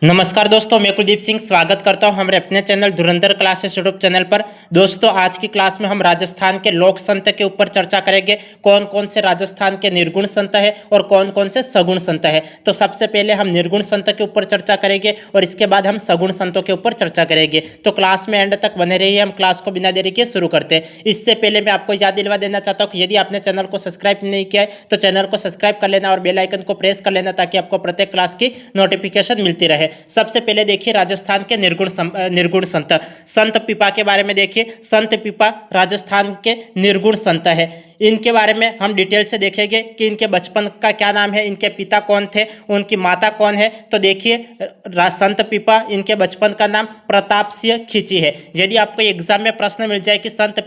नमस्कार दोस्तों, मैं कुलदीप सिंह स्वागत करता हूं हमारे अपने चैनल धुरंधर क्लासेस यूट्यूब चैनल पर। दोस्तों, आज की क्लास में हम राजस्थान के लोक संत के ऊपर चर्चा करेंगे। कौन कौन से राजस्थान के निर्गुण संत है और कौन कौन से सगुण संत है। तो सबसे पहले हम निर्गुण संत के ऊपर चर्चा करेंगे और इसके बाद हम सगुण संतों के ऊपर चर्चा करेंगे। तो क्लास में एंड तक बने रहिए। हम क्लास को बिना देरी के शुरू करते हैं। इससे पहले मैं आपको याद दिलवा देना चाहता हूँ कि यदि आपने चैनल को सब्सक्राइब नहीं किया है तो चैनल को सब्सक्राइब कर लेना और बेल आइकन को प्रेस कर लेना ताकि आपको प्रत्येक क्लास की नोटिफिकेशन मिलती रहे। सबसे पहले देखिए राजस्थान के निर्गुण संत पीपा के बारे में देखिए। संत पीपा राजस्थान के निर्गुण संत है। इनके बारे में हम डिटेल से देखेंगे कि इनके बचपन का क्या नाम है, इनके पिता कौन थे, उनकी माता कौन है। तो देखिए संत पीपा, इनके बचपन का नाम प्रताप सिंह खींची है। यदि आपको एग्जाम में प्रश्न मिल जाए कि संत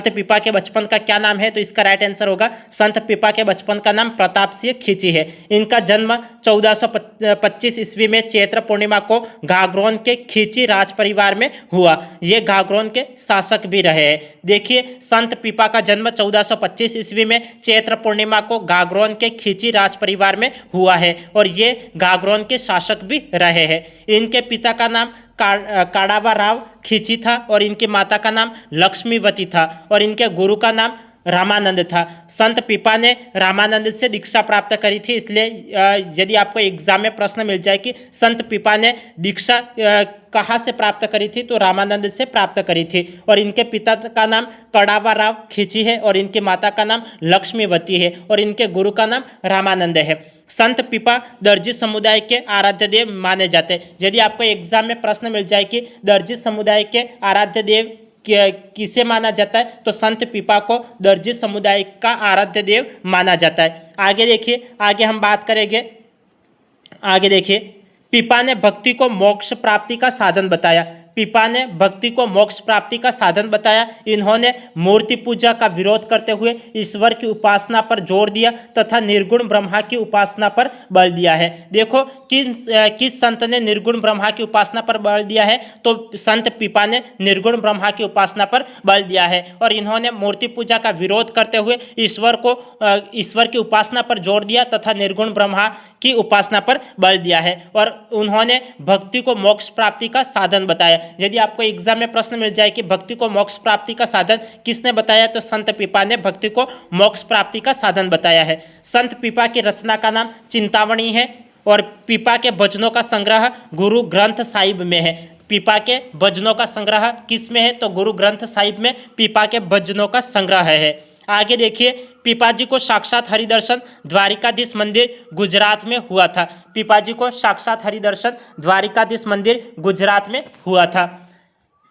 पीपा के बचपन का क्या नाम है तो इसका राइट आंसर होगा संत पीपा के बचपन का नाम प्रताप सिंह खींची है। इनका जन्म 1425 ईस्वी में चैत्र पूर्णिमा को घाघरोन के खींची राज परिवार में हुआ। ये घाघरोन के शासक भी रहे हैं। देखिए संत पीपा का जन्म 1425 ईस्वी में चैत्र पूर्णिमा को घाघरोन के खींची राज परिवार में हुआ है और ये घाघरोन के शासक भी रहे हैं। इनके पिता का नाम काड़ावा राव खींची था और इनकी माता का नाम लक्ष्मीवती था और इनके गुरु का नाम रामानंद था। संत पीपा ने रामानंद से दीक्षा प्राप्त करी थी। इसलिए यदि आपको एग्जाम में प्रश्न मिल जाए कि संत पीपा ने दीक्षा कहाँ से प्राप्त करी थी तो रामानंद से प्राप्त करी थी। और इनके पिता का नाम कड़ावा राव खींची है और इनकी माता का नाम लक्ष्मीवती है और इनके गुरु का नाम रामानंद है। संत पीपा दर्जी समुदाय के आराध्य देव माने जाते हैं। यदि आपको एग्जाम में प्रश्न मिल जाए कि दर्जी समुदाय के आराध्य देव किसे माना जाता है तो संत पीपा को दर्जी समुदाय का आराध्य देव माना जाता है। आगे देखिए, आगे हम बात करेंगे। आगे देखिए, पीपा ने भक्ति को मोक्ष प्राप्ति का साधन बताया। पीपा ने भक्ति को मोक्ष प्राप्ति का साधन बताया। इन्होंने मूर्ति पूजा का विरोध करते हुए ईश्वर की उपासना पर जोर दिया तथा निर्गुण ब्रह्मा की उपासना पर बल दिया है। देखो किस संत ने निर्गुण ब्रह्मा की उपासना पर बल दिया है तो संत पीपा ने निर्गुण ब्रह्मा की उपासना पर बल दिया है और इन्होंने मूर्ति पूजा का विरोध करते हुए ईश्वर की उपासना पर जोर दिया तथा निर्गुण ब्रह्मा की उपासना पर बल दिया है और उन्होंने भक्ति को मोक्ष प्राप्ति का साधन बताया। यदि आपको एग्जाम में प्रश्न मिल जाए कि भक्ति को मोक्ष प्राप्ति का साधन किसने बताया तो संत पीपा ने भक्ति को मोक्ष प्राप्ति का साधन बताया है। संत पीपा की रचना का नाम चिंतामणि है और पीपा के भजनों का संग्रह गुरु ग्रंथ साहिब में है। पीपा के भजनों का संग्रह किस में है तो गुरु ग्रंथ साहिब में पीपा के भजनों का संग्रह है। आगे देखिए, पीपा जी को साक्षात हरिदर्शन द्वारिकाधीश मंदिर गुजरात में हुआ था। पीपा जी को साक्षात हरिदर्शन द्वारिकाधीश मंदिर गुजरात में हुआ था।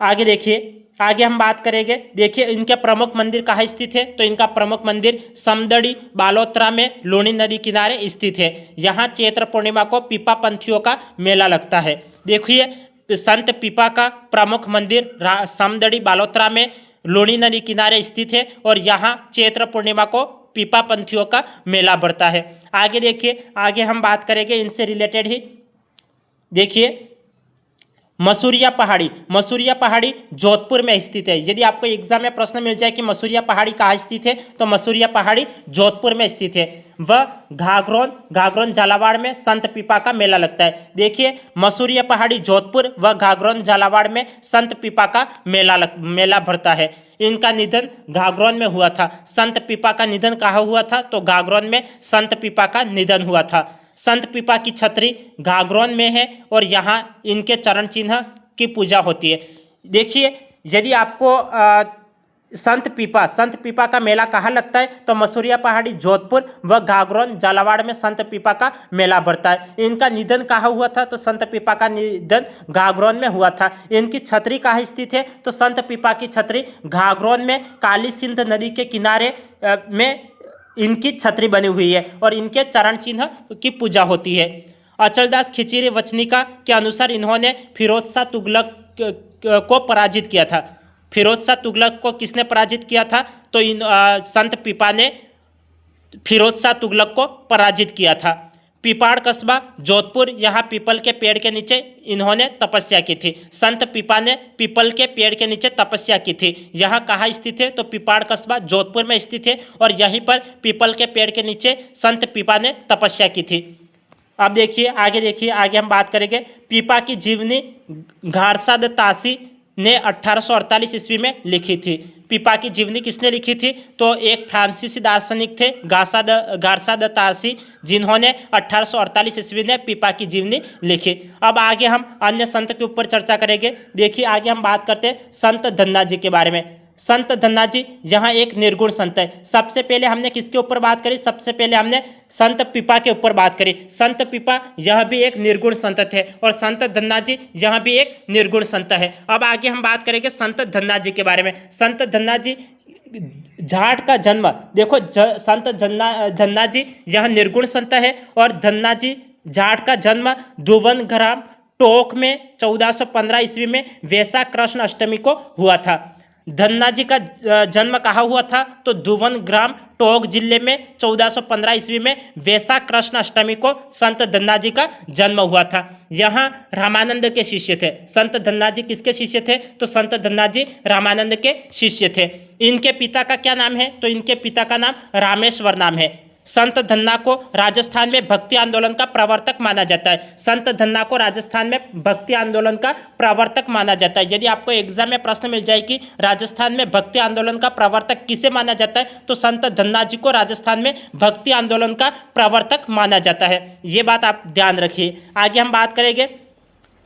आगे देखिए, आगे हम बात करेंगे। देखिए इनके प्रमुख मंदिर कहाँ स्थित है तो इनका प्रमुख मंदिर समदड़ी बालोत्रा में लूणी नदी किनारे स्थित है। यहाँ चैत्र पूर्णिमा को पीपा पंथियों का मेला लगता है। देखिए संत पीपा का प्रमुख मंदिर समदड़ी बालोत्रा में लूणी नदी किनारे स्थित है और यहाँ चैत्र पूर्णिमा को पीपा पंथियों का मेला बढ़ता है। आगे देखिए, आगे हम बात करेंगे इनसे रिलेटेड ही। देखिए मसूरिया पहाड़ी जोधपुर में स्थित है। यदि आपको एग्जाम में प्रश्न मिल जाए कि मसूरिया पहाड़ी कहाँ स्थित है तो मसूरिया पहाड़ी जोधपुर में स्थित है। वह घाघरोन झालावाड़ में संत पीपा का मेला लगता है। देखिए मसूरिया पहाड़ी जोधपुर व घाघरोन झालावाड़ में संत पीपा का मेला भरता है। इनका निधन घाघरोन में हुआ था। संत पीपा का निधन कहाँ हुआ था तो घाघरोन में संत पीपा का निधन हुआ था। संत पीपा की छतरी घाघरोन में है और यहाँ इनके चरण चिन्ह की पूजा होती है। देखिए यदि आपको संत पीपा का मेला कहाँ लगता है तो मसूरिया पहाड़ी जोधपुर व घाघरोन झालावाड़ में संत पीपा का मेला भरता है। इनका निधन कहाँ हुआ था तो संत पीपा का निधन घाघरोन में हुआ था। इनकी छतरी कहाँ स्थित है तो संत पीपा की छतरी घाघरोन में काली सिंध नदी के किनारे में इनकी छतरी बनी हुई है और इनके चरण चिन्ह की पूजा होती है। अचलदास खिचरी वचनिका के अनुसार इन्होंने फिरोज शाह तुगलक को पराजित किया था। फिरोज शाह तुगलक को किसने पराजित किया था तो संत पीपा ने फिरोज शाह तुगलक को पराजित किया था। पीपाड़ कस्बा जोधपुर, यहाँ पीपल के पेड़ के नीचे इन्होंने तपस्या की थी। संत पीपा ने पीपल के पेड़ के नीचे तपस्या की थी। यहाँ कहाँ स्थित है तो पीपाड़ कस्बा जोधपुर में स्थित है और यहीं पर पीपल के पेड़ के नीचे संत पीपा ने तपस्या की थी। अब देखिए आगे हम बात करेंगे। पीपा की जीवनी घारसाद तासी ने 1848 ईस्वी में लिखी थी। पीपा की जीवनी किसने लिखी थी? तो एक फ्रांसीसी दार्शनिक थे घारसाद तासी, जिन्होंने 1848 ईस्वी में पीपा की जीवनी लिखी। अब आगे हम अन्य संत के ऊपर चर्चा करेंगे। देखिए आगे हम बात करते हैं संत धन्ना जी के बारे में। संत धन्ना जी यहाँ एक निर्गुण संत है। सबसे पहले हमने किसके ऊपर बात करी? सबसे पहले हमने संत पीपा के ऊपर बात करी। संत पीपा यह भी एक निर्गुण संत थे और संत धन्ना जी यह भी एक निर्गुण संत है। अब आगे हम बात करेंगे संत धन्ना जी के बारे में। संत धन्ना जी जाट का जन्म, देखो संत धन्ना जी यह निर्गुण संत है और धन्ना जी जाट का जन्म धुवन ग्राम टोक में 1415 ईस्वी में वैशाख कृष्ण अष्टमी को हुआ था। धन्ना जी का जन्म कहाँ हुआ था? तो धुवन ग्राम टोक जिले में 1415 ईस्वी में वैशाख कृष्ण अष्टमी को संत धन्ना जी का जन्म हुआ था। यहाँ रामानंद के शिष्य थे। संत धन्ना जी किसके शिष्य थे? तो संत धन्ना जी रामानंद के शिष्य थे। इनके पिता का क्या नाम है? तो इनके पिता का नाम रामेश्वर नाम है। संत धन्ना को राजस्थान में भक्ति आंदोलन का प्रवर्तक माना जाता है। संत धन्ना को राजस्थान में भक्ति आंदोलन का प्रवर्तक माना जाता है। यदि आपको एग्जाम में प्रश्न मिल जाए कि राजस्थान में भक्ति आंदोलन का प्रवर्तक किसे माना जाता है, तो संत धन्ना जी को राजस्थान में भक्ति आंदोलन का प्रवर्तक माना जाता है। ये बात आप ध्यान रखिए। आगे हम बात करेंगे।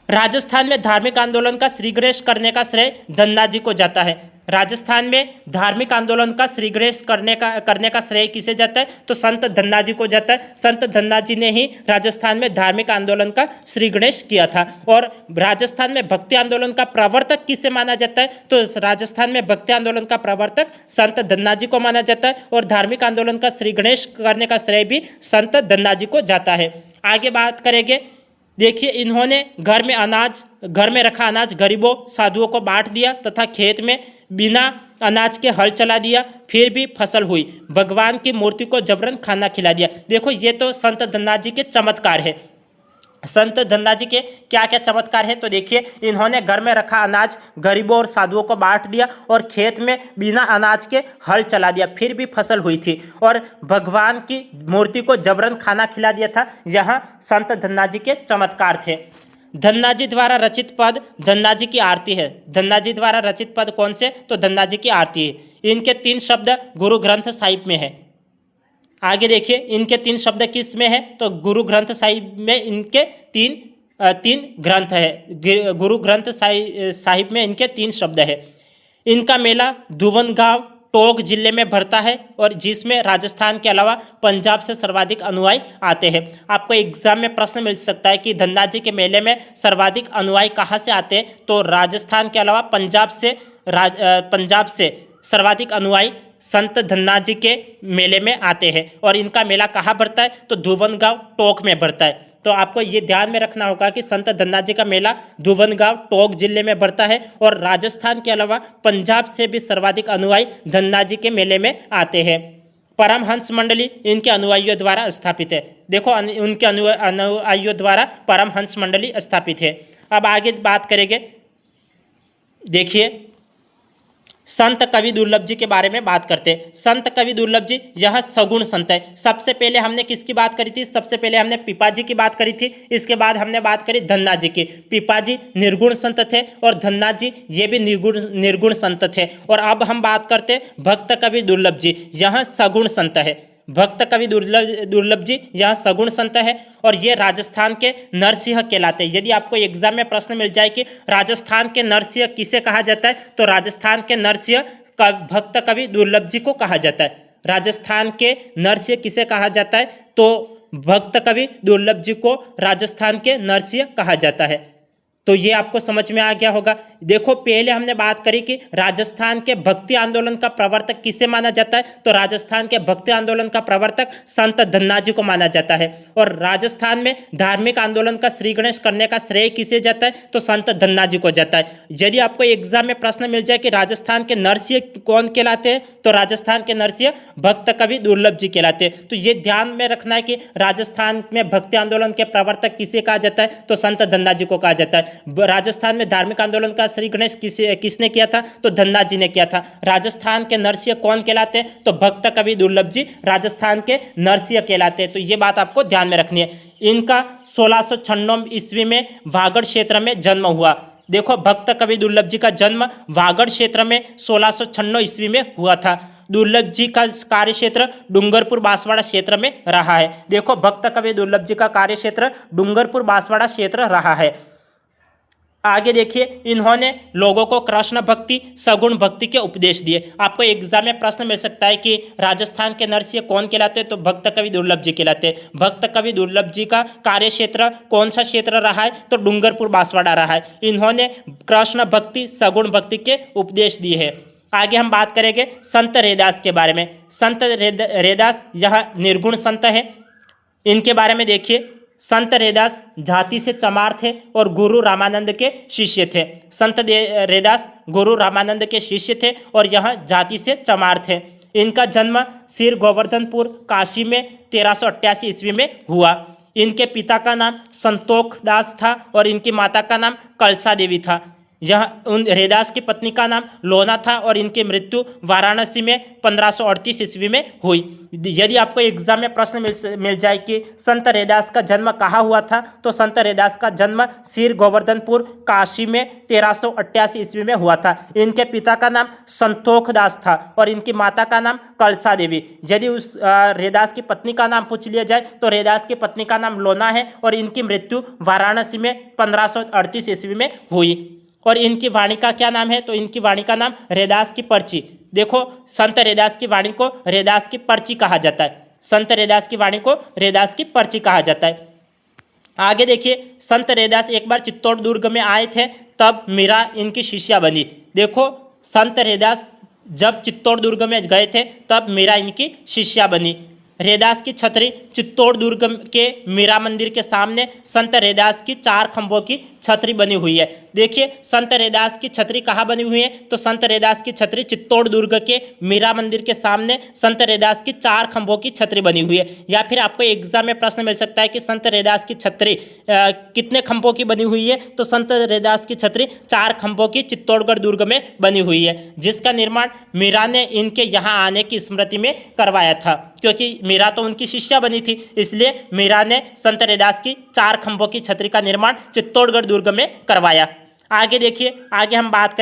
राजस्थान में धार्मिक आंदोलन का श्रीगणेश करने का श्रेय धन्ना जी को जाता है। राजस्थान में धार्मिक आंदोलन का श्रीगणेश करने का श्रेय किसे जाता है? तो संत धन्ना जी को जाता है। संत धन्ना जी ने ही राजस्थान में धार्मिक आंदोलन का श्रीगणेश किया था। और राजस्थान में भक्ति आंदोलन का प्रवर्तक किसे माना जाता है? तो राजस्थान में भक्ति आंदोलन का प्रवर्तक संत धन्ना जी को माना जाता है और धार्मिक आंदोलन का श्रीगणेश करने का श्रेय भी संत धन्ना जी को जाता है। आगे बात करेंगे। देखिए इन्होंने घर में रखा अनाज गरीबों साधुओं को बांट दिया तथा खेत में बिना अनाज के हल चला दिया, फिर भी फसल हुई। भगवान की मूर्ति को जबरन खाना खिला दिया। देखो ये तो संत धन्ना जी के चमत्कार है। संत धन्ना जी के क्या क्या चमत्कार है? तो देखिए इन्होंने घर में रखा अनाज गरीबों और साधुओं को बांट दिया और खेत में बिना अनाज के हल चला दिया, फिर भी फसल हुई थी। और भगवान की मूर्ति को जबरन खाना खिला दिया था। यहाँ संत धन्ना जी के चमत्कार थे। धन्ना जी द्वारा रचित पद धन्ना जी की आरती है। धन्ना जी द्वारा रचित पद कौन से? तो धन्ना जी की आरती है। इनके 3 शब्द गुरु ग्रंथ साहिब में है। आगे देखिए इनके 3 शब्द किस में है? तो गुरु ग्रंथ साहिब में इनके तीन ग्रंथ है। गुरु ग्रंथ साहिब में इनके 3 शब्द है। इनका मेला धुवन गांव टोक जिले में भरता है और जिसमें राजस्थान के अलावा पंजाब से सर्वाधिक अनुयायी आते हैं। आपको एग्जाम में प्रश्न मिल सकता है कि धन्ना जी के मेले में सर्वाधिक अनुयायी कहाँ से आते हैं? तो राजस्थान के अलावा पंजाब से सर्वाधिक अनुयायी संत धन्ना जी के मेले में आते हैं। और इनका मेला कहाँ भरता है? तो धुवन गांव टोक में भरता है। तो आपको ये ध्यान में रखना होगा कि संत धन्ना जी का मेला धुवन गांव टोक जिले में भरता है और राजस्थान के अलावा पंजाब से भी सर्वाधिक अनुयायी धन्ना जी के मेले में आते हैं। परमहंस मंडली इनके अनुयायियों द्वारा स्थापित है। देखो उनके अनुयायियों द्वारा परमहंस मंडली स्थापित है। अब आगे बात करेंगे। देखिए संत कवि दुर्लभ जी के बारे में बात करते हैं। संत कवि दुर्लभ जी यह सगुण संत है। सबसे पहले हमने किसकी बात करी थी? सबसे पहले हमने पीपा जी की बात करी थी। इसके बाद हमने बात करी धन्ना जी की। पीपा जी निर्गुण संत थे और धन्ना जी ये भी निर्गुण संत थे। और अब हम बात करते हैं भक्त कवि दुर्लभ जी, यह सगुण संत है। भक्त कवि दुर्लभ जी यहाँ सगुण संत है और ये राजस्थान के नरसिंह कहलाते हैं। यदि आपको एग्जाम में प्रश्न मिल जाए कि राजस्थान के नरसिंह किसे कहा जाता है, तो राजस्थान के नरसिंह भक्त कवि दुर्लभ जी को कहा जाता है। राजस्थान के नरसिंह किसे कहा जाता है? तो भक्त कवि दुर्लभ जी को राजस्थान के नरसिंह कहा जाता है। तो ये आपको समझ में आ गया होगा। देखो पहले हमने बात करी कि राजस्थान के भक्ति आंदोलन का प्रवर्तक किसे माना जाता है? तो राजस्थान के भक्ति आंदोलन का प्रवर्तक संत धन्ना जी को माना जाता है। और राजस्थान में धार्मिक आंदोलन का श्रीगणेश करने का श्रेय किसे जाता है? तो संत धन्ना जी को जाता है। यदि आपको एग्जाम में प्रश्न मिल जाए कि राजस्थान के नरसिंह कौन कहलाते हैं, तो राजस्थान के नरसिंह भक्त कवि दुर्लभ जी कहलाते हैं। तो ये ध्यान में रखना है कि राजस्थान में भक्ति आंदोलन के प्रवर्तक किसे कहा जाता है? तो संत धन्ना जी को कहा जाता है। राजस्थान में धार्मिक आंदोलन का श्री गणेश किसने किया था? तो धन्ना जी ने किया था। राजस्थान के नरसिंह कौन कहलाते हैं? तो भक्त कवि दुर्लभ जी राजस्थान के नरसिंह कहलाते हैं। तो ये बात आपको ध्यान में रखनी है। इनका 1696 ईस्वी में वागड़ क्षेत्र में जन्म हुआ। देखो, भक्त कवि दुर्लभ जी का जन्म वागड़ क्षेत्र में 1696 ईस्वी में हुआ था। दुर्लभ जी का कार्य क्षेत्र डूंगरपुर बांसवाड़ा क्षेत्र में रहा है। देखो, भक्त कवि दुर्लभ जी का कार्य क्षेत्र डूंगरपुर बांसवाड़ा क्षेत्र रहा है। आगे देखिए, इन्होंने लोगों को कृष्ण भक्ति, सगुण भक्ति के उपदेश दिए। आपको एग्जाम में प्रश्न मिल सकता है कि राजस्थान के नरसिंह कौन कहलाते हैं? तो भक्त कवि दुर्लभ जी कहलाते हैं। भक्त कवि दुर्लभ जी का कार्य क्षेत्र कौन सा क्षेत्र रहा है? तो डूंगरपुर बांसवाड़ा रहा है। इन्होंने कृष्ण भक्ति, सगुण भक्ति के उपदेश दिए हैं। आगे हम बात करेंगे संत रैदास के बारे में। संत रैदास यह निर्गुण संत है। इनके बारे में देखिए, संत रैदास जाति से चमार थे और गुरु रामानंद के शिष्य थे। संत रैदास गुरु रामानंद के शिष्य थे और यह जाति से चमार थे। इनका जन्म सिर गोवर्धनपुर काशी में 1388 ईस्वी में हुआ। इनके पिता का नाम संतोख दास था और इनकी माता का नाम कलसा देवी था। यह उन रैदास की पत्नी का नाम लोना था और इनकी मृत्यु वाराणसी में 1538 ईस्वी में हुई। यदि आपको एग्जाम में प्रश्न मिल जाए कि संत रैदास का जन्म कहाँ हुआ था, तो संत रैदास का जन्म सिर गोवर्धनपुर काशी में 1388 ईस्वी में हुआ था। इनके पिता का नाम संतोख दास था और इनकी माता का नाम कलसा देवी। यदि उस रैदास की पत्नी का नाम पूछ लिया जाए तो रैदास की पत्नी का नाम लोना है और इनकी मृत्यु वाराणसी में 1538 ईस्वी में हुई। और इनकी वाणी का क्या नाम है? तो इनकी वाणी का नाम रैदास की पर्ची। देखो, संत रैदास की वाणी को रैदास की पर्ची कहा जाता है। संत रैदास की वाणी को रैदास की पर्ची कहा जाता है। आगे देखिए, संत रैदास एक बार चित्तौड़ दुर्ग में आए थे, तब मीरा इनकी शिष्या बनी। देखो, संत रैदास जब चित्तौड़ दुर्ग में गए थे तब मीरा इनकी शिष्या बनी। रैदास की छतरी चित्तौड़ दुर्ग के मीरा मंदिर के सामने संत रैदास की 4 खंभों की छतरी बनी हुई है। देखिए, संत रैदास की छतरी कहाँ बनी हुई है? तो संत रैदास की छतरी चित्तौड़ दुर्ग के मीरा मंदिर के सामने संत रैदास की 4 खंभों की छतरी बनी हुई है। या फिर आपको एग्जाम में प्रश्न मिल सकता है कि संत रैदास की छतरी कितने खंभों की बनी हुई है? तो संत रैदास की छतरी 4 खंभों की चित्तौड़गढ़ दुर्ग में बनी हुई है, जिसका निर्माण मीरा ने इनके यहाँ आने की स्मृति में करवाया था। क्योंकि मीरा तो उनकी शिष्या बनी थी, इसलिए मीरा ने संत रैदास की 4 खंभों की छतरी का निर्माण चित्तौड़गढ़ दुर्ग में करवाया। आगे देखिए, आगे हम बात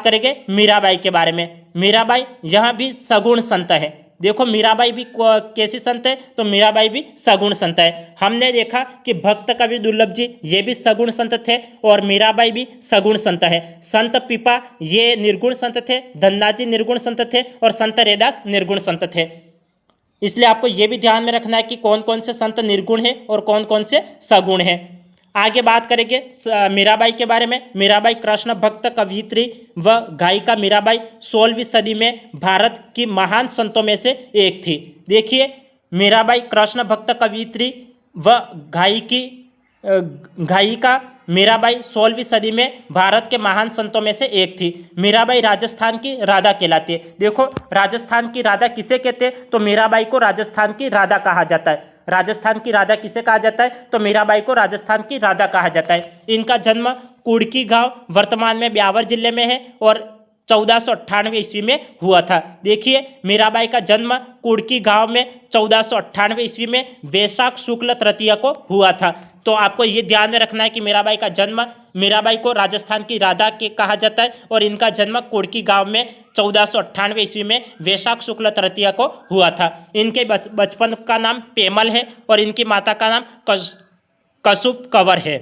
करेंगे मीराबाई के बारे में। मीराबाई यह भी सगुण संत है। देखो, मीराबाई भी कैसी संत है? तो मीराबाई भी सगुण संत है। हमने देखा कि भक्त कवि दुर्लभ जी ये भी सगुण संत थे और मीराबाई भी सगुण संत है। संत पीपा ये निर्गुण संत थे, धन्ना जी निर्गुण संत थे और संत रैदास निर्गुण संत थे। इसलिए आपको ये भी ध्यान में रखना है कि कौन कौन से संत निर्गुण हैं और कौन कौन से सगुण हैं। आगे बात करेंगे मीराबाई के बारे में। मीराबाई कृष्ण भक्त कवयित्री व गायिका मीराबाई 16वीं सदी में भारत की महान संतों में से एक थी। देखिए, मीराबाई कृष्ण भक्त कवयित्री व गायिका मीराबाई 16वीं सदी में भारत के महान संतों में से एक थी। मीराबाई राजस्थान की राधा कहलाती है। देखो, राजस्थान की राधा किसे कहते हैं? तो मीराबाई को राजस्थान की राधा कहा जाता है। राजस्थान की राधा किसे कहा जाता है? तो मीराबाई को राजस्थान की राधा कहा जाता है। इनका जन्म कुड़की गांव वर्तमान में ब्यावर जिले में है और 1498 ईस्वी में हुआ था। देखिए, मीराबाई का जन्म कुड़की गांव में 1498 ईस्वी में वैशाख शुक्ल तृतीया को हुआ था। तो आपको ये ध्यान में रखना है कि मीराबाई को राजस्थान की राधा के कहा जाता है और इनका जन्म कुड़की गांव में 1498 ईस्वी में वैशाख शुक्ल तृतीया को हुआ था। इनके बचपन का नाम पेमल है और इनकी माता का नाम कसुप कंवर है।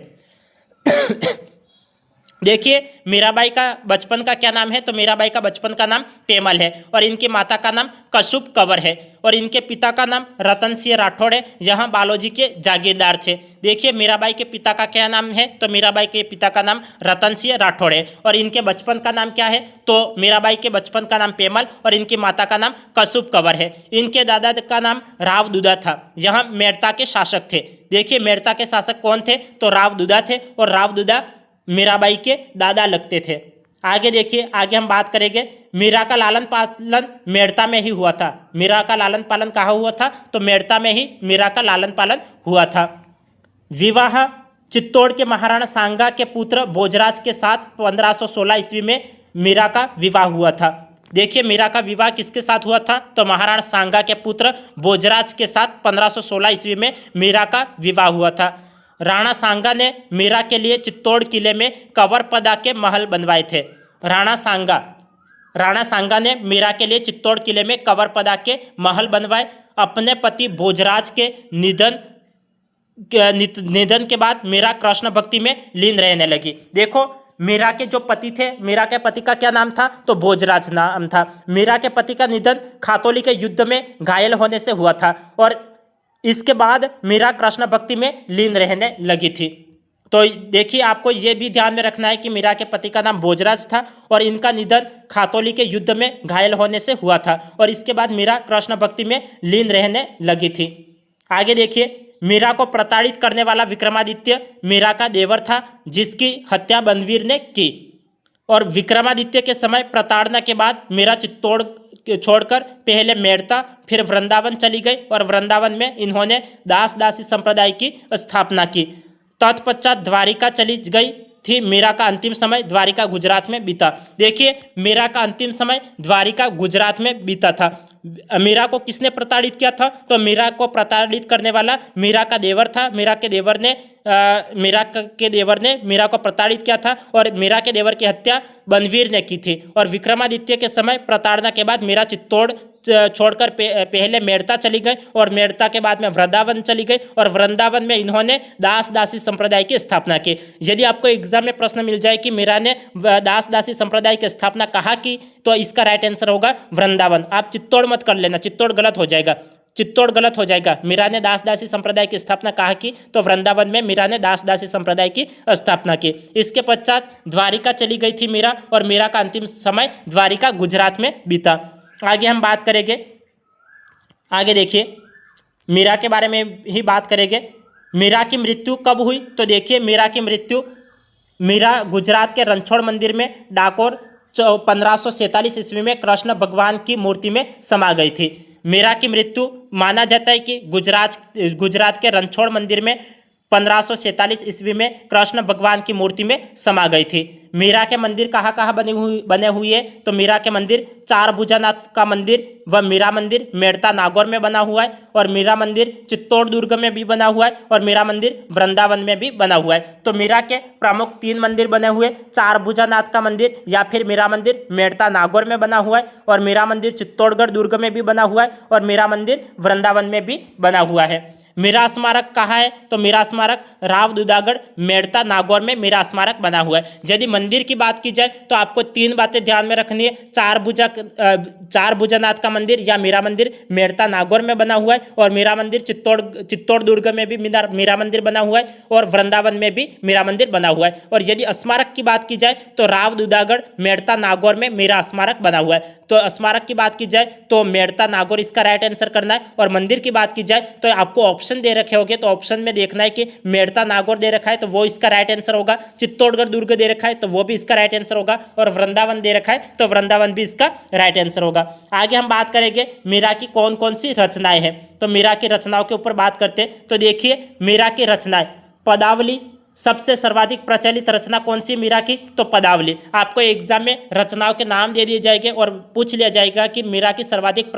देखिए, मीराबाई का बचपन का क्या नाम है? तो मीराबाई का बचपन का नाम पेमल है और इनकी माता का नाम कसुप कंवर है और इनके पिता का नाम रतन सिंह राठौड़ है। यहाँ बालोजी के जागीरदार थे। देखिए, मीराबाई के पिता का क्या नाम है? तो मीराबाई के पिता का नाम रतन सिंह राठौड़ है और इनके बचपन का नाम क्या है? तो मीराबाई के बचपन का नाम पेमल और इनकी माता का नाम कसुप कंवर है। इनके दादा का नाम राव दुदा था। यहाँ मेड़ता के शासक थे। देखिए, मेड़ता के शासक कौन थे? तो राव दुदा थे और राव दुदा मीराबाई के दादा लगते थे। आगे देखिए, आगे हम बात करेंगे मीरा का लालन पालन मेड़ता में ही हुआ था। मीरा का लालन पालन कहाँ हुआ था? तो मेड़ता में ही मीरा का लालन पालन हुआ था। विवाह चित्तौड़ के महाराणा सांगा के पुत्र भोजराज के साथ 1516 ईस्वी में मीरा का विवाह हुआ था। देखिए मीरा का विवाह किसके साथ हुआ था, तो महाराणा सांगा के पुत्र भोजराज के साथ 1516 ईस्वी में मीरा का विवाह हुआ था। राणा सांगा ने मीरा के लिए चित्तौड़ किले में कंवरपदा के महल बनवाए थे। राणा सांगा ने मीरा के लिए चित्तौड़ किले में कंवरपदा के महल बनवाए। अपने पति भोजराज के निधन के बाद मीरा कृष्ण भक्ति में लीन रहने लगी। देखो मीरा के जो पति थे, मीरा के पति का क्या नाम था, तो भोजराज नाम था। मीरा के पति का निधन खातौली के युद्ध में घायल होने से हुआ था और इसके बाद मीरा कृष्ण भक्ति में लीन रहने लगी थी। तो देखिए आपको ये भी ध्यान में रखना है कि मीरा के पति का नाम भोजराज था और इनका निधन खातौली के युद्ध में घायल होने से हुआ था और इसके बाद मीरा कृष्ण भक्ति में लीन रहने लगी थी। आगे देखिए, मीरा को प्रताड़ित करने वाला विक्रमादित्य मीरा का देवर था, जिसकी हत्या बनवीर ने की। और विक्रमादित्य के समय प्रताड़ना के बाद मीरा चित्तौड़ छोड़कर पहले मेड़ता फिर वृंदावन चली गई और वृंदावन में इन्होंने दास दासी संप्रदाय की स्थापना की। तत्पश्चात द्वारिका चली गई थी। मीरा का अंतिम समय द्वारिका गुजरात में बीता। देखिए मीरा का अंतिम समय द्वारिका गुजरात में बीता था। मीरा को किसने प्रताड़ित किया था, तो मीरा को प्रताड़ित करने वाला मीरा का देवर था। मीरा के देवर ने मीरा को प्रताड़ित किया था और मीरा के देवर की हत्या बनवीर ने की थी। और विक्रमादित्य के समय प्रताड़ना के बाद मीरा चित्तौड़ छोड़कर पहले मेड़ता चली गई और मेड़ता के बाद में वृंदावन चली गई और वृंदावन में इन्होंने दास दासी संप्रदाय की स्थापना की। यदि आपको एग्जाम में प्रश्न मिल जाए कि मीरा ने दास दासी संप्रदाय की स्थापना कहाँ की, तो इसका राइट आंसर होगा वृंदावन। आप चित्तौड़ मत कर लेना, चित्तौड़ गलत हो जाएगा, चित्तौड़ गलत हो जाएगा। मीरा ने दास दासी संप्रदाय की स्थापना कहाँ की, तो वृंदावन में मीरा ने दास दासी संप्रदाय की स्थापना की। इसके पश्चात द्वारिका चली गई थी मीरा और मीरा का अंतिम समय द्वारिका गुजरात में बीता। आगे हम बात करेंगे, आगे देखिए मीरा के बारे में ही बात करेंगे। मीरा की मृत्यु कब हुई, तो देखिए मीरा की मृत्यु मीरा गुजरात के रणछोड़ मंदिर में डाकोर 1547 ईस्वी में कृष्ण भगवान की मूर्ति में समा गई थी। मीरा की मृत्यु माना जाता है कि गुजरात के रणछोड़ मंदिर में 1547 ईस्वी में कृष्ण भगवान की मूर्ति में समा गई थी। मीरा के मंदिर कहाँ बने हुए हैं, तो मीरा के मंदिर चार भुजानाथ का मंदिर व मीरा मंदिर मेड़ता नागौर में बना हुआ है और मीरा मंदिर चित्तौड़ दुर्ग में भी बना हुआ है और मीरा मंदिर वृंदावन में भी बना हुआ है। तो मीरा के प्रमुख 3 मंदिर बने हुए, चार भुजानाथ का मंदिर या फिर मीरा मंदिर मेड़ता नागौर में बना हुआ है और मीरा मंदिर चित्तौड़गढ़ दुर्ग में भी बना हुआ है और मीरा मंदिर वृंदावन में भी बना हुआ है। मीरा स्मारक कहाँ है, तो मीरा स्मारक राव दुदागढ़ मेड़ता नागौर में मीरा स्मारक बना हुआ है। यदि मंदिर की बात की जाए तो आपको 3 बातें ध्यान में रखनी है। चार भुजानाथ का मंदिर या मीरा मंदिर मेड़ता नागौर में बना हुआ है और मीरा मंदिर चित्तौड़ दुर्ग में भी मीरा मंदिर बना हुआ है और वृंदावन में भी मीरा मंदिर बना हुआ है। और यदि स्मारक की बात की जाए तो राव दुदागढ़ मेड़ता नागौर में मीरा स्मारक बना हुआ है। तो स्मारक की बात की जाए तो मेड़ता नागौर इसका राइट आंसर करना है। और मंदिर की बात की जाए तो आपको ऑप्शन दे रखे होंगे, तो ऑप्शन में देखना है कि मेड़ता नागौर दे रखा है तो वो इसका राइट आंसर होगा, चित्तौड़गढ़ दुर्ग दे रखा है तो वो भी इसका राइट आंसर होगा और वृंदावन दे रखा है तो वृंदावन भी इसका राइट आंसर होगा। आगे हम बात करेंगे मीरा की कौन कौन सी रचनाएं हैं, तो मीरा की रचनाओं के ऊपर बात करते हैं। तो देखिए मीरा की रचनाएं, पदावली सबसे सर्वाधिक प्रचलित रचना कौन सी मीरा की, तो पदावली। आपको एग्जाम में रचनाओं के नाम दे दिए जाएंगे और पूछ लिया जाएगा कि मीरा की सर्वाधिक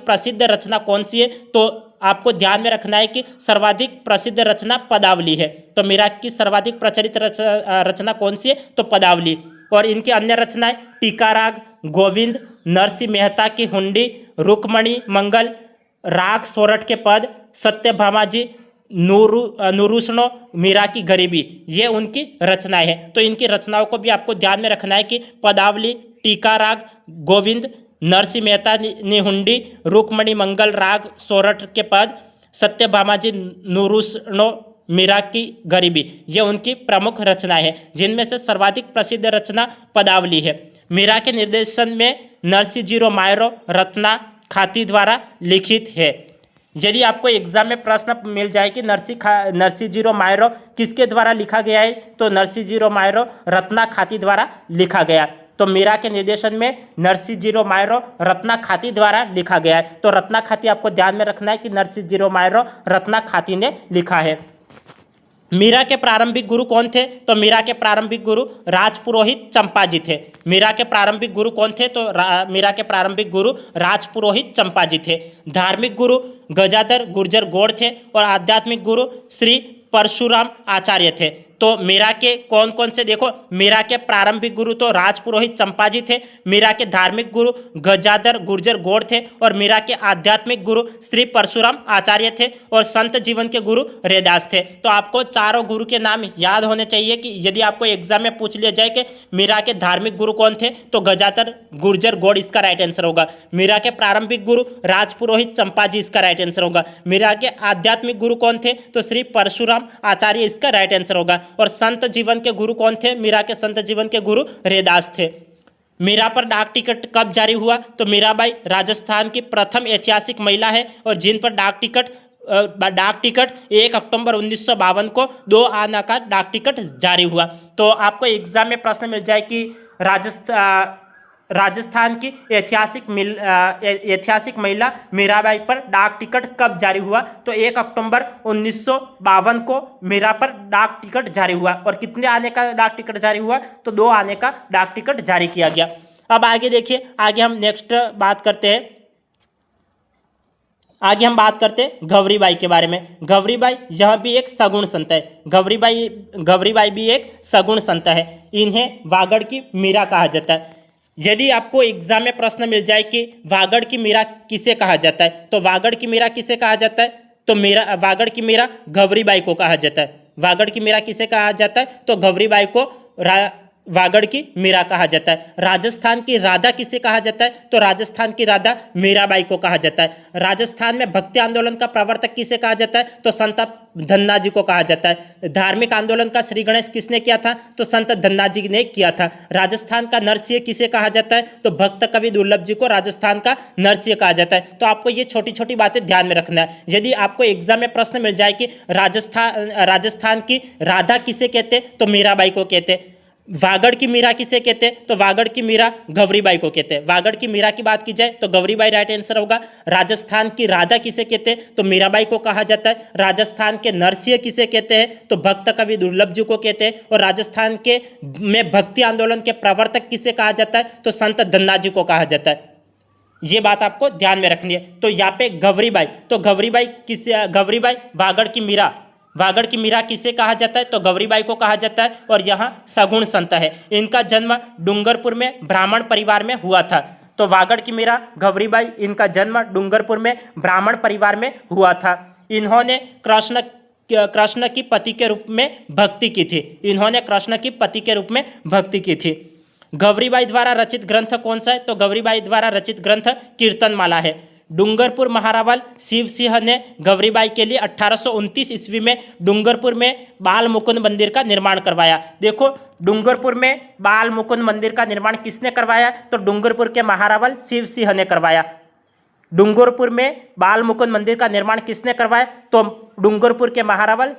प्रसिद्ध रचना कौन सी है, तो आपको ध्यान में रखना है कि सर्वाधिक प्रसिद्ध रचना पदावली है। तो मीरा की सर्वाधिक प्रचलित रचना कौन सी है, तो पदावली। और इनकी अन्य रचनाएं टीका राग, गोविंद, नरसिंह मेहता की हुंडी, रुक्मणी मंगल, राग सोरठ के पद, सत्यभामाजी, नूरुष्णो, मीरा की गरीबी, ये उनकी रचनाएं हैं। तो इनकी रचनाओं को भी आपको ध्यान में रखना है कि पदावली, टीका राग, गोविंद, नरसिंह मेहता निहुंडी, रुक्मणी मंगल, राग सोरठ के पद, सत्यभामाजी, नूरुष्णो, मीरा की गरीबी, ये उनकी प्रमुख रचनाएं हैं, जिनमें से सर्वाधिक प्रसिद्ध रचना पदावली है। मीरा के निर्देशन में नरसिंह मायरो रत्ना खाती द्वारा लिखित है। यदि आपको एग्जाम में प्रश्न मिल जाए कि नरसिंह मायरो किसके द्वारा लिखा गया है, तो नरसिंह मायरो रत्ना खाती द्वारा लिखा गया। तो मीरा के निर्देशन में नरसिंह मायरो रत्ना खाती द्वारा लिखा गया है। तो रत्ना खाती आपको ध्यान में रखना है कि नरसिंह मायरो रत्ना खाती ने लिखा है। मीरा के प्रारंभिक गुरु कौन थे? तो मीरा के प्रारंभिक गुरु राजपुरोहित चंपाजी थे। मीरा के प्रारंभिक गुरु कौन थे? तो मीरा के प्रारंभिक गुरु राजपुरोहित चंपाजी थे। धार्मिक गुरु गजाधर गुर्जर गौड़ थे और आध्यात्मिक गुरु श्री परशुराम आचार्य थे। तो मीरा के कौन कौन से देखो, मीरा के प्रारंभिक गुरु तो राजपुरोहित चंपाजी थे, मीरा के धार्मिक गुरु गजाधर गुर्जर गौड़ थे और मीरा के आध्यात्मिक गुरु श्री परशुराम आचार्य थे और संत जीवन के गुरु रैदास थे। तो आपको चारों गुरु के नाम याद होने चाहिए कि यदि आपको एग्जाम में पूछ लिया जाए कि मीरा के धार्मिक गुरु कौन थे तो गजाधर गुर्जर गौड़ इसका राइट आंसर होगा। मीरा के प्रारंभिक गुरु राजपुरोहित चंपाजी इसका राइट आंसर होगा। मीरा के आध्यात्मिक गुरु कौन थे? तो श्री परशुराम आचार्य इसका राइट आंसर होगा। और संत जीवन के गुरु कौन थे? मीरा के संत जीवन के गुरु रैदास थे। मीरा पर डाक टिकट कब जारी हुआ? तो मीराबाई राजस्थान की प्रथम ऐतिहासिक महिला है और जिन पर डाक टिकट 1 अक्टूबर 1952 को 2 आना का डाक टिकट जारी हुआ। तो आपको एग्जाम में प्रश्न मिल जाए कि राजस्थान की ऐतिहासिक महिला मीराबाई पर डाक टिकट कब जारी हुआ? तो 1 अक्टूबर 1952 को मीरा पर डाक टिकट जारी हुआ। और कितने आने का डाक टिकट जारी हुआ? तो 2 आने का डाक टिकट जारी किया गया। अब आगे देखिए, आगे हम नेक्स्ट बात करते हैं। आगे हम बात करते हैं गौरीबाई के बारे में। गौरीबाई यह भी एक सगुण संत है। गौरीबाई भी एक सगुण संत है। इन्हें वागड़ की मीरा कहा जाता है। यदि आपको एग्जाम में प्रश्न मिल जाए कि वागड़ की मीरा किसे कहा जाता है, तो वागड़ की मीरा किसे कहा जाता है? तो वागड़ की मीरा गौरीबाई को कहा जाता है। वागड़ की मीरा किसे कहा जाता है? तो गौरीबाई को वागड़ की मीरा कहा जाता है। राजस्थान की राधा किसे कहा जाता है? तो राजस्थान की राधा मीराबाई को कहा जाता है। राजस्थान में भक्ति आंदोलन का प्रवर्तक किसे कहा जाता है? तो संत धन्ना जी को कहा जाता है। धार्मिक आंदोलन का श्री गणेश किसने किया था? तो संत धन्ना जी ने किया था। राजस्थान का नरसिंह किसे कहा जाता है? तो भक्त कवि दुर्लभ जी को राजस्थान का नरसिंह कहा जाता है। तो आपको ये छोटी छोटी बातें ध्यान में रखना है। यदि आपको एग्जाम में प्रश्न मिल जाए कि राजस्थान की राधा किसे कहते, तो मीराबाई को कहते। वागड़ की मीरा किसे कहते हैं? तो वागड़ की मीरा गौरीबाई को कहते हैं। वागड़ की मीरा की बात की जाए तो गौरीबाई राइट आंसर होगा। राजस्थान की राधा किसे कहते हैं? तो मीराबाई को कहा जाता है। राजस्थान के नरसिंह किसे कहते हैं? तो भक्त कवि दुर्लभ जी को कहते हैं। और राजस्थान के में भक्ति आंदोलन के प्रवर्तक किसे कहा जाता है? तो संत धन्ना जी को कहा जाता है। ये बात आपको ध्यान में रखनी है। तो यहाँ पे गौरीबाई, तो गौरीबाई वागड़ की मीरा किसे कहा जाता है? तो गौरीबाई को कहा जाता है। और यहाँ सगुण संत है। इनका जन्म डूंगरपुर में ब्राह्मण परिवार में हुआ था। तो वागड़ की मीरा गौरीबाई, इनका जन्म डूंगरपुर में ब्राह्मण परिवार में हुआ था। इन्होंने कृष्ण की पति के रूप में भक्ति की थी। इन्होंने कृष्ण की पति के रूप में भक्ति की थी। गौरीबाई द्वारा रचित ग्रंथ कौन सा है? तो गौरीबाई द्वारा रचित ग्रंथ कीर्तनमाला है। डूंगरपुर महारावल शिव सिंह ने गौरीबाई के लिए 1829 ईस्वी में डूंगरपुर में बाल मुकुंद मंदिर का निर्माण करवाया। देखो, डूंगरपुर में बाल मुकुंद मंदिर का निर्माण किसने करवाया? तो डूंगरपुर के महारावल शिव सिंह ने करवाया। डूंगरपुर में बाल मुकुंद मंदिर का निर्माण किसने करवाया? तो डूंगरपुर के महारावल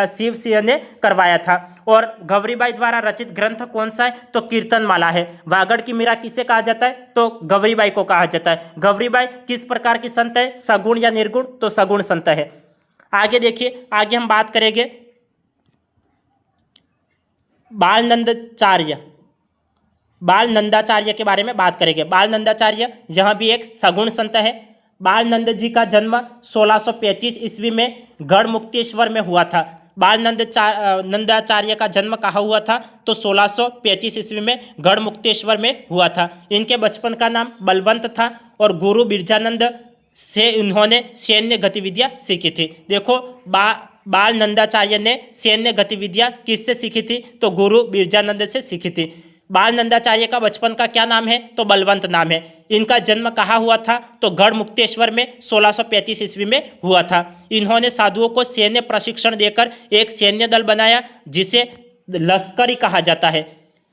शिव सिंह ने करवाया था। और गौरीबाई द्वारा रचित ग्रंथ कौन सा है? तो कीर्तनमाला है। वागड़ की मीरा किसे कहा जाता है? तो गौरीबाई को कहा जाता है। गौरीबाई किस प्रकार की संत है? सगुण या निर्गुण? तो सगुण संत है। आगे देखिए, आगे हम बात करेंगे बाल नंदाचार्य के बारे में बात करेंगे। बाल नंदाचार्य यह भी एक सगुण संत है। बाल नंद जी का जन्म 1635 ईस्वी में गढ़मुक्तेश्वर में हुआ था। बाल नंदाचार्य का जन्म कहाँ हुआ था? तो 1635 ईस्वी में गढ़मुक्तेश्वर में हुआ था। इनके बचपन का नाम बलवंत था और गुरु बिरजानंद से इन्होंने सैन्य गतिविधियाँ सीखी थी। देखो, बाल नंदाचार्य ने सैन्य गतिविधियाँ किससे सीखी थी? तो गुरु बिरजानंद से सीखी थी। बाल नंदाचार्य का बचपन का क्या नाम है? तो बलवंत नाम है। इनका जन्म कहाँ हुआ था? तो गढ़मुक्तेश्वर में 1635 ईस्वी में हुआ था। इन्होंने साधुओं को सैन्य प्रशिक्षण देकर एक सैन्य दल बनाया जिसे लश्करी कहा जाता है।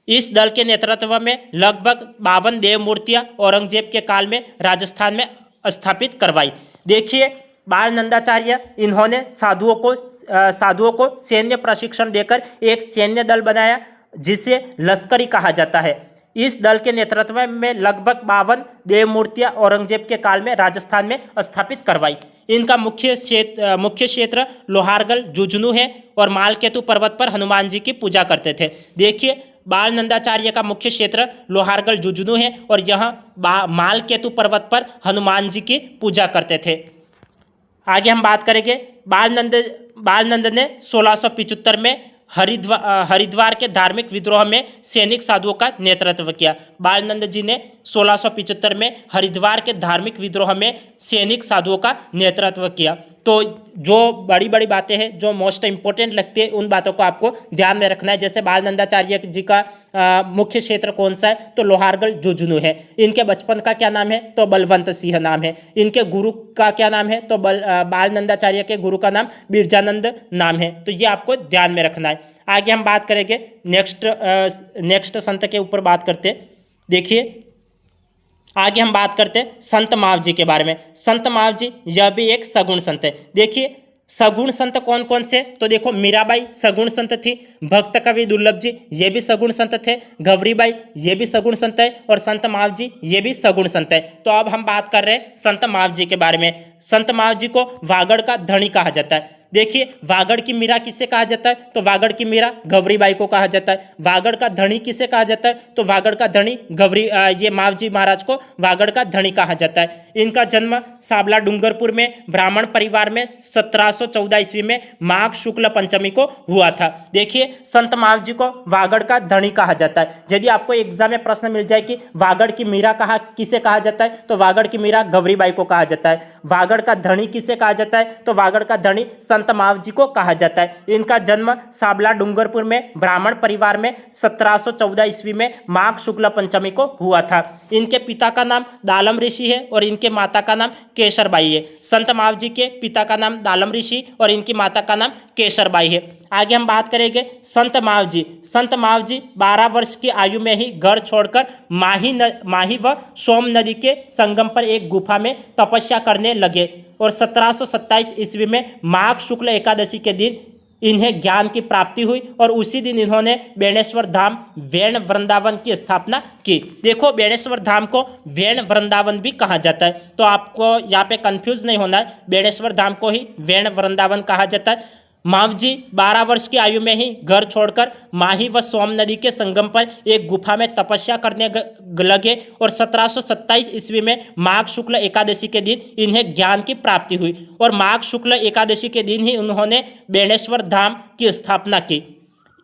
इस दल के नेतृत्व में लगभग 52 देव मूर्तियाँ औरंगजेब के काल में राजस्थान में स्थापित करवाई। देखिए, बाल नंदाचार्य इन्होंने साधुओं को सैन्य प्रशिक्षण देकर एक सैन्य दल बनाया जिसे लश्करी कहा जाता है। इस दल के नेतृत्व में लगभग 52 देव मूर्तियां औरंगजेब के काल में राजस्थान में स्थापित करवाई। इनका मुख्य क्षेत्र लोहारगढ़ झुंझुनू है और मालकेतु पर्वत पर हनुमान जी की पूजा करते थे। देखिए, बाल नंदाचार्य का मुख्य क्षेत्र लोहारगढ़ झुंझुनू है और यहाँ मालकेतु पर्वत पर हनुमान जी की पूजा करते थे। आगे हम बात करेंगे, बाल नंद ने 1675 में हरिद्वार के धार्मिक विद्रोह में सैनिक साधुओं का नेतृत्व किया। बाल नंद जी ने 1675 में हरिद्वार के धार्मिक विद्रोह में सैनिक साधुओं का नेतृत्व किया। तो जो बड़ी बड़ी बातें हैं जो मोस्ट इंपॉर्टेंट लगती है उन बातों को आपको ध्यान में रखना है। जैसे बाल नंदाचार्य जी का मुख्य क्षेत्र कौन सा है, तो लोहारगढ़ झुंझुनू है। इनके बचपन का क्या नाम है, तो बलवंत सिंह नाम है। इनके गुरु का क्या नाम है, तो बाल नंदाचार्य के गुरु का नाम बिरजानंद नाम है। तो ये आपको ध्यान में रखना है। आगे हम बात करेंगे नेक्स्ट संत के ऊपर बात करते। देखिए, आगे हम बात करते हैं संत मावजी के बारे में। संत मावजी यह भी एक सगुण संत है। देखिए, सगुण संत कौन कौन से, तो देखो, मीराबाई सगुण संत थी, भक्त कवि दुर्लभ जी ये भी सगुण संत थे, गौरीबाई ये भी सगुण संत है और संत मावजी ये भी सगुण संत है। तो अब हम बात कर रहे हैं संत मावजी के बारे में। संत मावजी को वागड़ का धनी कहा जाता है। देखिए, वागड़ की मीरा किसे कहा जाता है, तो वागड़ की मीरा गौरीबाई को कहा जाता है। वागड़ का धनी किसे कहा जाता है, तो वागड़ का धनी ये मावजी महाराज को वागड़ का धनी कहा जाता है। इनका जन्म साबला डूंगरपुर में ब्राह्मण परिवार में 1714 ईस्वी में माघ शुक्ल पंचमी को हुआ था। देखिए, संत मावजी को वागड़ का धनी कहा जाता है। यदि आपको एग्जाम में प्रश्न मिल जाए कि वागड़ की मीरा किसे कहा जाता है, तो वागड़ की मीरा गौरीबाई को कहा जाता है। वागड़ का धनी किसे कहा जाता है, तो वागड़ का धनी संत मावजी को कहा जाता है। इनका जन्म साबला डूंगरपुर में ब्राह्मण परिवार में 1714 ईस्वी में माघ शुक्ल पंचमी को हुआ था। इनके पिता का नाम दालम ऋषि है और इनके माता का नाम केसरबाई है। संत मावजी के पिता का नाम दालम ऋषि और इनकी माता का नाम केसरबाई है। आगे हम बात करेंगे संत मावजी। संत मावजी 12 वर्ष की आयु में ही घर छोड़कर माही व सोम नदी के संगम पर एक गुफा में तपस्या करने लगे और 1727 ईस्वी में माघ शुक्ल एकादशी के दिन इन्हें ज्ञान की प्राप्ति हुई और उसी दिन इन्होंने बेणेश्वर धाम वैण वृंदावन की स्थापना की। देखो, बेणेश्वर धाम को वैण वृंदावन भी कहा जाता है, तो आपको यहाँ पे कंफ्यूज नहीं होना है। बेणेश्वर धाम को ही वैण वृंदावन कहा जाता है। मावजी 12 वर्ष की आयु में ही घर छोड़कर माही व सोम नदी के संगम पर एक गुफा में तपस्या करने लगे और 1727 ईस्वी में माघ शुक्ल एकादशी के दिन इन्हें ज्ञान की प्राप्ति हुई और माघ शुक्ल एकादशी के दिन ही उन्होंने बेणेश्वर धाम की स्थापना की।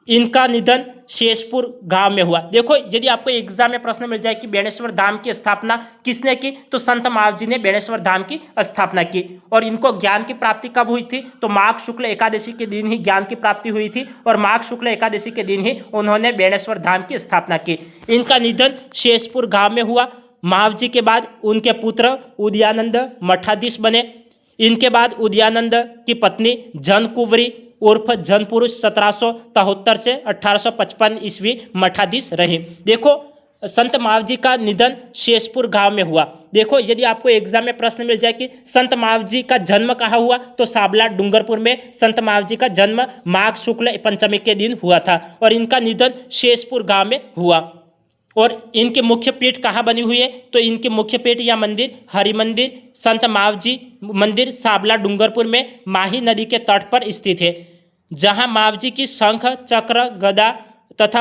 इनका निधन शेषपुर गांव में हुआ। देखो, यदि आपको एग्जाम में प्रश्न मिल जाए कि बेणेश्वर धाम की स्थापना किसने की, तो संत मावजी ने बेणेश्वर धाम की स्थापना की। और इनको ज्ञान की प्राप्ति कब हुई थी, तो माघ शुक्ल एकादशी के दिन ही ज्ञान की प्राप्ति हुई थी और माघ शुक्ल एकादशी के दिन ही उन्होंने बेणेश्वर धाम की स्थापना की। इनका निधन शेषपुर गांव में हुआ। मावजी के बाद उनके पुत्र उदयानंद मठाधीश बने। इनके बाद उदयानंद की पत्नी जनकुंवरी उर्फ जनपुरुष 1773 से 1855 ईस्वी मठाधीश रहे। देखो, संत मावजी का निधन शेषपुर गांव में हुआ। देखो, यदि आपको एग्जाम में प्रश्न मिल जाए कि संत मावजी का जन्म कहाँ हुआ, तो साबला डूंगरपुर में संत मावजी का जन्म माघ शुक्ल पंचमी के दिन हुआ था और इनका निधन शेषपुर गांव में हुआ। और इनकी मुख्य पीठ कहाँ बनी हुई है, तो इनकी मुख्य पीठ या मंदिर हरि मंदिर संत मावजी मंदिर साबला डूंगरपुर में माही नदी के तट पर स्थित है, जहाँ मावजी की शंख चक्र गदा तथा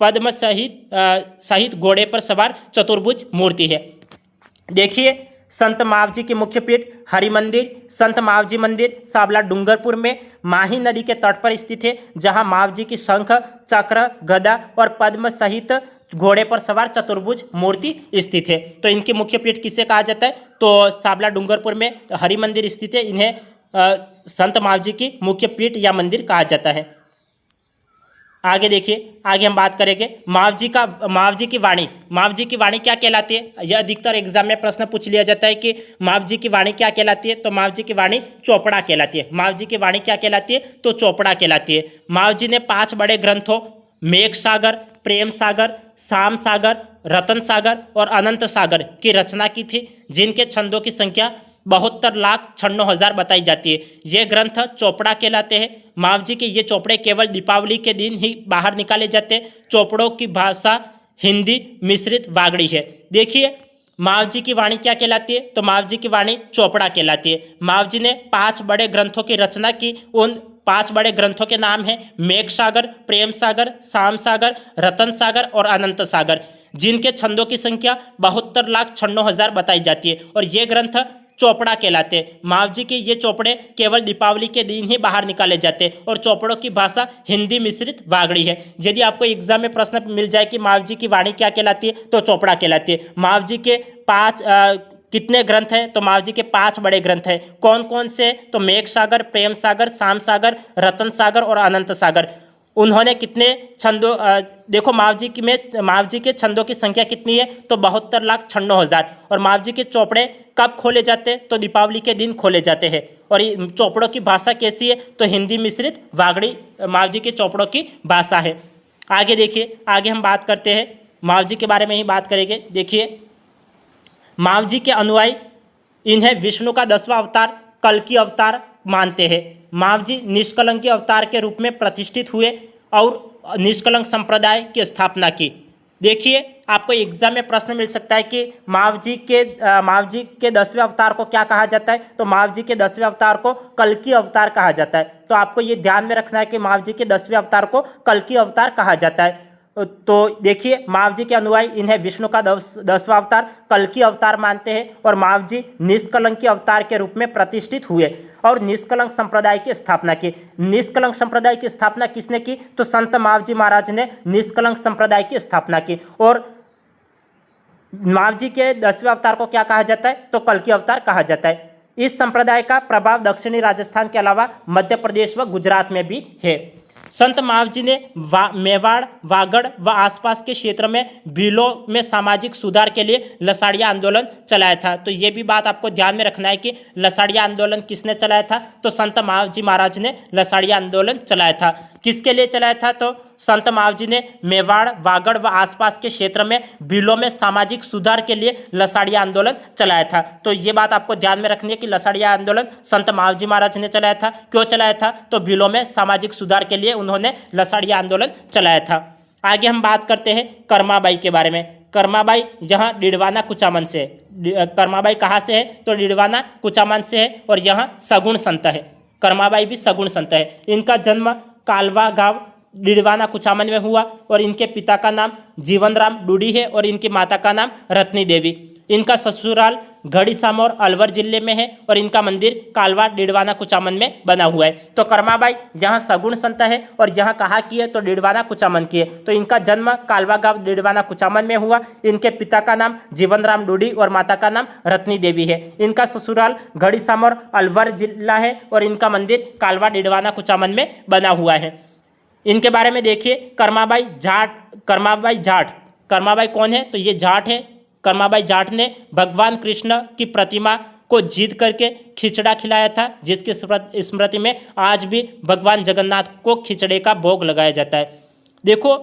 पद्म सहित घोड़े पर सवार चतुर्भुज मूर्ति है। देखिए, संत मावजी की मुख्य पीठ हरि मंदिर संत मावजी मंदिर साबला डूंगरपुर में माही नदी के तट पर स्थित है, जहां मावजी की शंख चक्र गदा और पद्म सहित घोड़े पर सवार चतुर्भुज मूर्ति स्थित है। तो इनकी मुख्य पीठ किसे कहा जाता है, तो साबला डूंगरपुर में हरि मंदिर स्थित है। इन्हें संत मावजी की मुख्य पीठ या मंदिर कहा जाता है। आगे देखिए, आगे हम बात करेंगे मावजी की वाणी। मावजी की वाणी क्या कहलाती है, यह अधिकतर एग्जाम में प्रश्न पूछ लिया जाता है कि मावजी की वाणी क्या कहलाती है, तो मावजी की वाणी चोपड़ा कहलाती है। मावजी की वाणी क्या कहलाती है, तो चोपड़ा कहलाती है। मावजी ने 5 बड़े ग्रंथों मेघ सागर, प्रेम सागर, शाम सागर, रतन सागर और अनंत सागर की रचना की थी, जिनके छंदों की संख्या 72,96,000 बताई जाती है। ये ग्रंथ चोपड़ा कहलाते हैं। मावजी के ये चोपड़े केवल दीपावली के दिन ही बाहर निकाले जाते हैं। चोपड़ों की भाषा हिंदी मिश्रित वागड़ी है। देखिए मावजी की वाणी क्या कहलाती है, तो मावजी की वाणी चोपड़ा कहलाती है। मावजी ने 5 बड़े ग्रंथों की रचना की। उन 5 बड़े ग्रंथों के नाम हैं मेघ सागर, प्रेम सागर, शाम सागर, रतन सागर और अनंत सागर, जिनके छंदों की संख्या 72,96,000 बताई जाती है और ये ग्रंथ चोपड़ा कहलाते हैं। मावजी के ये चोपड़े केवल दीपावली के दिन ही बाहर निकाले जाते हैं और चोपड़ों की भाषा हिंदी मिश्रित वागड़ी है। यदि आपको एग्जाम में प्रश्न मिल जाए कि मावजी की वाणी क्या कहलाती है, तो चोपड़ा कहलाती है। मावजी के 5 कितने ग्रंथ हैं, तो मावजी के 5 बड़े ग्रंथ हैं। कौन कौन से, तो मेघ सागर, प्रेम सागर, शाम सागर, रतन सागर और अनंत सागर। उन्होंने कितने छंदों, देखो मावजी के छंदों की संख्या कितनी है, तो 72,96,000। और मावजी के चोपड़े कब खोले जाते हैं, तो दीपावली के दिन खोले जाते हैं। और चोपड़ों की भाषा कैसी है, तो हिंदी मिश्रित वागड़ी मावजी के चोपड़ों की भाषा है। आगे देखिए, आगे हम बात करते हैं मावजी के बारे में ही बात करेंगे। देखिए मावजी के अनुयायी इन्हें विष्णु का 10वां अवतार कल्कि अवतार मानते हैं। मावजी निष्कलंकी अवतार के रूप में प्रतिष्ठित हुए और निष्कलंक संप्रदाय की स्थापना की। देखिए आपको एग्जाम में प्रश्न मिल सकता है कि मावजी के 10वें अवतार को क्या कहा जाता है, तो मावजी के 10वें अवतार को कल्कि अवतार कहा जाता है। तो आपको ये ध्यान में रखना है कि मावजी के 10वें अवतार को कल्कि अवतार कहा जाता है। तो देखिए मावजी के अनुयायी इन्हें विष्णु का 10वां अवतार कल्कि अवतार मानते हैं और मावजी निष्कलंकी अवतार के रूप में प्रतिष्ठित हुए और निष्कलंक संप्रदाय की स्थापना की। निष्कलंक संप्रदाय की स्थापना किसने की, तो संत मावजी महाराज ने निष्कलंक संप्रदाय की स्थापना की। और मावजी के 10वें अवतार को क्या कहा जाता है, तो कल्कि अवतार कहा जाता है। इस संप्रदाय का प्रभाव दक्षिणी राजस्थान के अलावा मध्य प्रदेश व गुजरात में भी है। संत मावजी ने मेवाड़, वागड़ व आसपास के क्षेत्र में भीलों में सामाजिक सुधार के लिए लसाड़िया आंदोलन चलाया था। तो ये भी बात आपको ध्यान में रखना है कि लसाड़िया आंदोलन किसने चलाया था, तो संत मावजी महाराज ने लसाड़िया आंदोलन चलाया था। किसके लिए चलाया था, तो संत मावजी ने मेवाड़, वागड़ व आसपास के क्षेत्र में भीलों में सामाजिक सुधार के लिए लसाड़िया आंदोलन चलाया था। तो ये बात आपको ध्यान में रखनी है कि लसाड़िया आंदोलन संत मावजी महाराज ने चलाया था। क्यों चलाया था, तो भीलों में सामाजिक सुधार के लिए उन्होंने लसाड़िया आंदोलन चलाया था। आगे हम बात करते हैं कर्माबाई के बारे में। कर्माबाई यहाँ डिडवाना कुचामन से, कर्माबाई कहाँ से है, तो डिडवाना कुचामन से है और यहाँ सगुण संत है। कर्माबाई भी सगुण संत है। इनका जन्म कालवा गांव डिडवाना कुचामन में हुआ और इनके पिता का नाम जीवनराम डूडी है और इनकी माता का नाम रत्नी देवी। इनका ससुराल घड़ी सामौर अलवर जिले में है और इनका मंदिर कालवा डिडवाना कुचामन में बना हुआ है। तो कर्माबाई यहाँ सगुण संत है और यहाँ कहाँ की है, तो डिडवाना कुचामन की है। तो इनका जन्म कालवा गांव डिडवाना कुचामन में हुआ। इनके पिता का नाम जीवनराम डूडी और माता का नाम रत्नी देवी है। इनका ससुराल घड़ी सामौर अलवर जिला है और इनका मंदिर कालवा डिडवाना कुचामन में बना हुआ है। इनके बारे में देखिए कर्माबाई जाट। कर्माबाई कौन है, तो ये जाट है। कर्माबाई जाट ने भगवान कृष्ण की प्रतिमा को जीत करके खिचड़ा खिलाया था, जिसकी स्मृति में आज भी भगवान जगन्नाथ को खिचड़े का भोग लगाया जाता है। देखो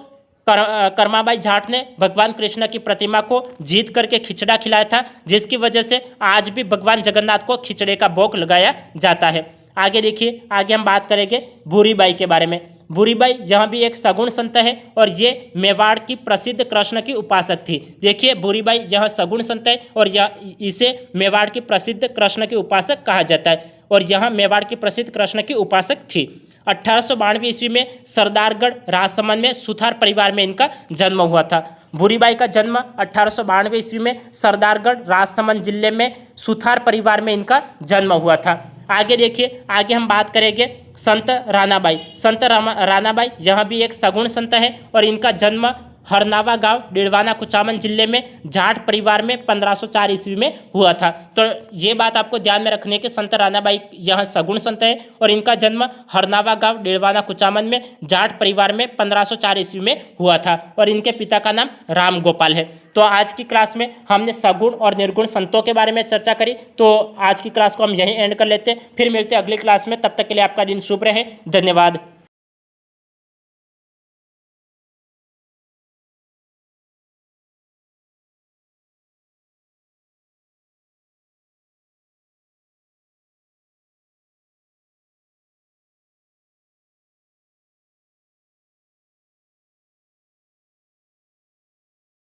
कर्माबाई जाट ने भगवान कृष्ण की प्रतिमा को जीत करके खिचड़ा खिलाया था, जिसकी वजह से आज भी भगवान जगन्नाथ को खिचड़े का भोग लगाया जाता है। आगे देखिए, आगे हम बात करेंगे भूरीबाई के बारे में। भूरीबाई यहाँ भी एक सगुण संत है और ये मेवाड़ की प्रसिद्ध कृष्ण की उपासक थी। देखिए भूरीबाई यहाँ सगुण संत है और इसे मेवाड़ की प्रसिद्ध कृष्ण की उपासक कहा जाता है और यहाँ मेवाड़ की प्रसिद्ध कृष्ण की उपासक थी। 1892 ईस्वी में सरदारगढ़ राजसमंद में सुथार परिवार में इनका जन्म हुआ था। भूरीबाई का जन्म 1892 ईस्वी में सरदारगढ़ राजसमंद जिले में सुथार परिवार में इनका जन्म हुआ था। आगे देखिए, आगे हम बात करेंगे संत रानाबाई। संत रानाबाई यहाँ भी एक सगुण संत है और इनका जन्म हरनावा गांव डिडवाना कुचामन जिले में जाट परिवार में 1504 ईस्वी में हुआ था। तो ये बात आपको ध्यान में रखने के संत रानाबाई यहाँ सगुण संत है और इनका जन्म हरनावा गांव डिडवाना कुचामन में जाट परिवार में 1504 ईस्वी में हुआ था और इनके पिता का नाम राम गोपाल है। तो आज की क्लास में हमने सगुण और निर्गुण संतों के बारे में चर्चा करी। तो आज की क्लास को हम यहीं एंड कर लेते हैं, फिर मिलते हैं अगली क्लास में। तब तक के लिए आपका दिन शुभ रहे। धन्यवाद।